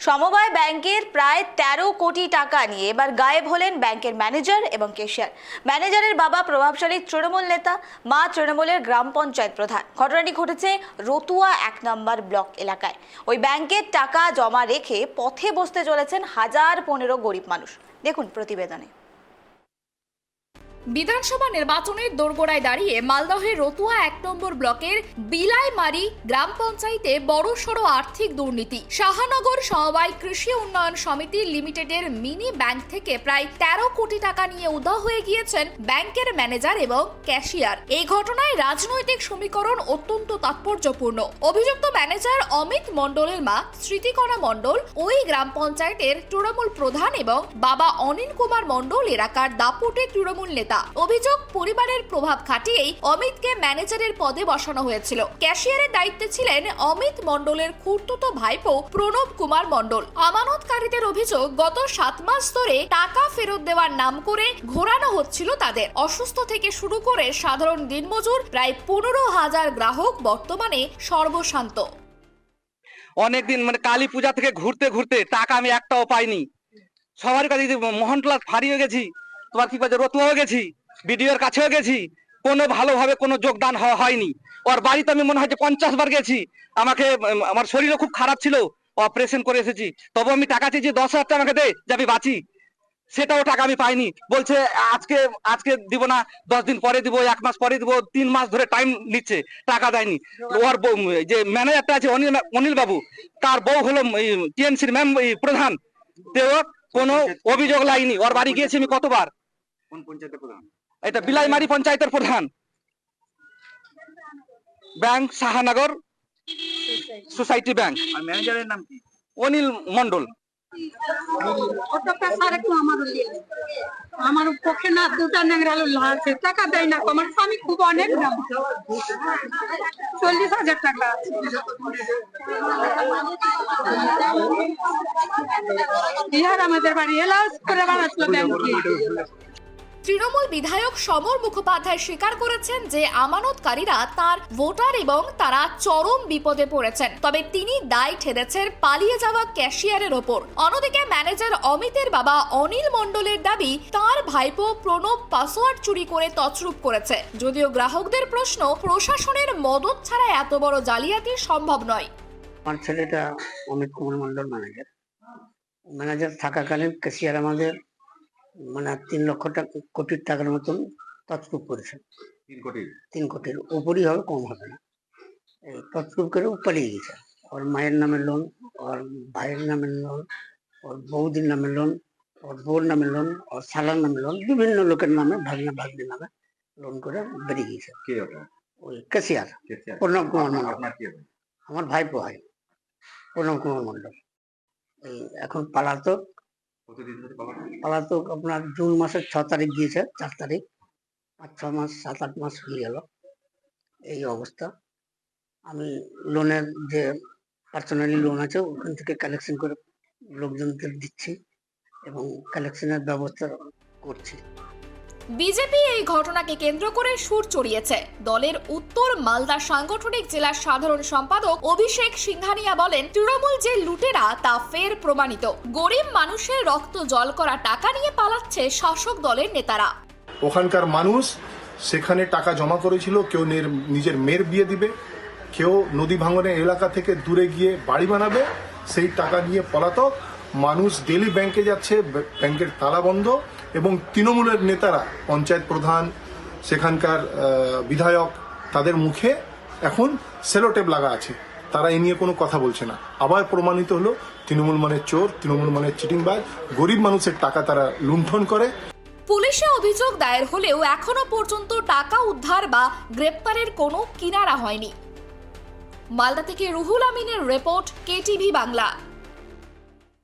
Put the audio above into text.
সমবায় ব্যাংকের প্রায় ১৩ কোটি টাকা নিয়ে এবার গায়েব হলেন ব্যাংকের ম্যানেজার এবং ক্যাশিয়ার। ম্যানেজারের বাবা প্রভাবশালী তৃণমূল নেতা, মা তৃণমূলের গ্রাম পঞ্চায়েত প্রধান। ঘটনাটি ঘটেছে রতুয়া ১ নম্বর ব্লক এলাকায়। ওই ব্যাংকের টাকা জমা রেখে পথে বসতে চলেছেন ১০১৫ গরিব মানুষ। দেখুন প্রতিবেদনে। বিধানসভা নির্বাচনের দোরগোড়ায় দাঁড়িয়ে মালদহের রতুয়া ১ নম্বর ব্লকের বিলাইমারি গ্রাম পঞ্চায়েতে বড়সড় আর্থিক দুর্নীতি। শাহনগর সমবায় কৃষি উন্নয়ন সমিতি লিমিটেডের মিনি ব্যাংক থেকে প্রায় ১৩ কোটি টাকা নিয়ে উধাও হয়ে গিয়েছেন ব্যাংকের ম্যানেজার এবং ক্যাশিয়ার। এই ঘটনায় রাজনৈতিক সমীকরণ অত্যন্ত তাৎপর্যপূর্ণ। অভিযুক্ত ম্যানেজার অমিত মণ্ডলের মা স্মৃতিকণা মণ্ডল ওই গ্রাম পঞ্চায়েতের তৃণমূল প্রধান এবং বাবা অনিল কুমার মণ্ডল এলাকার দাপুটে তৃণমূল নেতা। অভিযোগ, পরিবারের প্রভাব খাটিয়েই অমিতকে ম্যানেজারের পদে বসানো হয়েছিল। ক্যাশিয়ারের দায়িত্বে ছিলেন অমিত মণ্ডলের খুড়তুতো ভাইপো প্রণব কুমার মণ্ডল। আমানতকারীদের অভিযোগ, গত ৭ মাস ধরে টাকা ফেরত দেওয়ার নাম করে ঘোরানো হচ্ছিল তাদের। অসুস্থ থেকে শুরু করে সাধারণ দিনমজুর প্রায় ১৫,০০০ গ্রাহক বর্তমানে সর্বশান্ত। অনেকদিন কালী পূজা থেকে ঘুরতে ঘুরতে টাকা আমি একটাও পাইনি। সবার কাছে মোহনটোলা ফারিয়ে গেছি, তোমার কি কাছে রতুয়াও গেছি, বিডিওর কাছেও গেছি, কোনো ভালোভাবে কোনো যোগদান হয়নি। ওর বাড়িতে আমি মনে হয় 50 বার গেছি। আমার শরীরও খুব খারাপ ছিল, অপারেশন করে এসেছি, তবু আমি টাকা চেয়েছি 10,000 টাকা আমাকে দে যে আমি বাঁচি। সেটাও টাকা আমি পাইনি। বলছে আজকে দিব না, 10 দিন পরে দিব, 1 মাস পরে দিব, 3 মাস ধরে টাইম নিচ্ছে, টাকা দেয়নি। ওর যে ম্যানেজারটা আছে অনিল বাবু, তার বউ হলো টিএমসির ম্যাম প্রধান, তেও কোনো অভিযোগ লাইনি। ওর বাড়ি গিয়েছি আমি কতবার। কোন পঞ্চায়েতের প্রধান? এটা বিলাইমারি পঞ্চায়েতের প্রধান। Bank Shahnagar society bank. আর ম্যানেজারের নাম কি? অনিল মণ্ডল। আমার পক্ষে না দুটা নেংরালো লাগছে, টাকা দেয় না। আমার স্বামী খুব অনেক দাম, 40,000 টাকা। ইহার আমাদের বাড়ি এলাস করে বানাচ্ছিল ব্যাংকে। তৃণমূল বিধায়ক সমর মুখোপাধ্যায় স্বীকার করেছেন যে আমানতকারীরা তার ভোটার এবং তারা চরম বিপদে পড়েছেন, তবে তিনি দায় ঠেলেছেন পালিয়ে যাওয়া ক্যাশিয়ারের ওপর। অন্যদিকে ম্যানেজার অমিতের বাবা অনিল মণ্ডলের দাবি, তার ভাইপো প্রণব পাসওয়ার্ড চুরি করে তছরূপ করেছে। যদিও গ্রাহকদের প্রশ্ন, প্রশাসনের মদত ছাড়া এত বড় জালিয়াতি সম্ভব নয়। আমার ছেলেটা অমিত কুমার মণ্ডল ম্যানেজার থাকাকালীন ক্যাশিয়ার আমাদের 3 লক্ষ কোটি টাকার মতন তছরূপ করেছে। 3 কোটির উপরই হবে, কম হবে না। এই তছরূপ করে পালিয়ে গেছে। ওর মায়ের নামে লোন, ওর ভাইয়ের নামে লোন, ওর বৌদির নামে লোন, ওর বোর নামে লোন, ওর শালার নামে লোন, বিভিন্ন লোকের নামে, ভাগ্নের নামে লোন করে বেরিয়ে গেছে। ওই ক্যাশিয়ার প্রণব কুমার মণ্ডল, আমার ভাইপো হয় প্রণব কুমার মণ্ডল। এই এখন পলাতক আপনার জুন মাসের 6 তারিখ দিয়েছে, 4 তারিখ, 5-6 মাস 7-8 মাস হয়ে গেল। এই অবস্থা। আমি লোনের যে পার্সোনালি লোন আছে ওখান থেকে কালেকশন করে লোকজনদের দিচ্ছি এবং কালেকশনের ব্যবস্থা করছি। বিজেপি এই ঘটনাকে কেন্দ্র করে সুর চড়িয়েছে। দলের উত্তর মালদা সাংগঠনিক জেলার সাধারণ সম্পাদক অভিষেক সিংহানিয়া বলেন, তৃণমূল যে লুটেরা তা ফের প্রমাণিত। গরিব মানুষের রক্ত জল করা টাকা নিয়ে পালাচ্ছে শাসক দলের নেতারা। ওখানকার মানুষ সেখানে টাকা জমা করেছিল, কেউ নিজের মেয়ের বিয়ে দিবে, কেউ নদী ভাঙনের এলাকা থেকে দূরে গিয়ে বাড়ি বানাবে, সেই টাকা নিয়ে পলাতক মানুষ ডেলি ব্যাংকে যাচ্ছে, ব্যাংকের তালা বন্ধ, এবং তৃণমূলের নেতারা, পঞ্চায়েত প্রধান, সেখানকার বিধায়ক, তাদের মুখে এখন সেলোটেপ লাগা আছে। তারা এ নিয়ে কোনো কথা বলছে না। আবার প্রমাণিত হলো তৃণমূল মানে চোর, তৃণমূল মানে চিটিংবাজ, গরিব মানুষের টাকা তারা লুণ্ঠন করে। পুলিশে অভিযোগ দায়ের হলেও এখনো পর্যন্ত টাকা উদ্ধার বা গ্রেপ্তারের কোনো কিনারা হয়নি। মালদা থেকে রুহুল আমিনের রিপোর্ট, কেটিভি বাংলা।